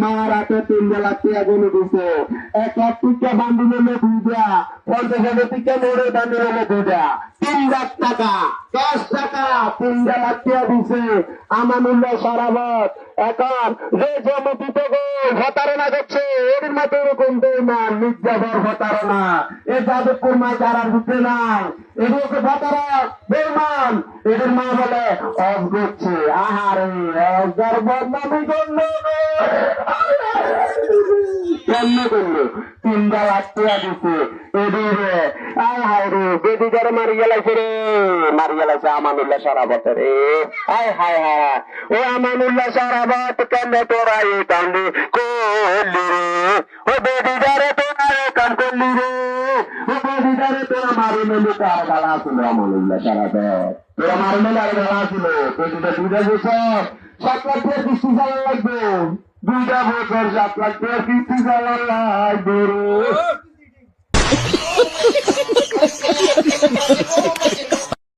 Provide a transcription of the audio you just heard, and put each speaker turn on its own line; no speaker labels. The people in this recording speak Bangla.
মারাতে 3 লাখ টাকা গনে দিছে। 1 লাখ টাকা বান্ডিল হলো 2টা, 50,000 টাকা মোড়ে বান্ডিল হলো 2টা, 3 লাখ টাকা ক্যাশ টাকা 3 লাখ টাকা দিছে আমানুল্লাহ সারাবত। এখন যে জমিত প্রতারণা করছে এর মতো এরকম বেমান মির্জাফর প্রতারণা, এ যাদবপুর মা যারার ভিতরে নাই, এগুলোকে প্রতারক বেমান। এদের মা বলে অজ করছে, আহারে অজার বদনামি করলো কেমনে করলো, 3 লাখ টাকা দিছে এদিকে। আয় হায় রে বেদিকারে মারি গেলাইছে রে, মারি গেলাইছে আমানুল্লাহ সারাবত রে। আয় হায় হায় ও আমানুল্লাহ সারাবত কেমনে তোরা এই কান্দি করলি রে, ও বেদিকারে তোরা এই কান করলি রে, ও বেদিকারে তোরা মারি মেলে কার গালা ছিল আমানুল্লাহ সারাবত, তোরা মারি মেলে আর গালা ছিল বেদিটা 2টা বছর 7 লাখ টাকা কিস্তি চালান লাগবে, 2টা বছর 7 লাখ টাকা কিস্তি চালান লাগবে রে।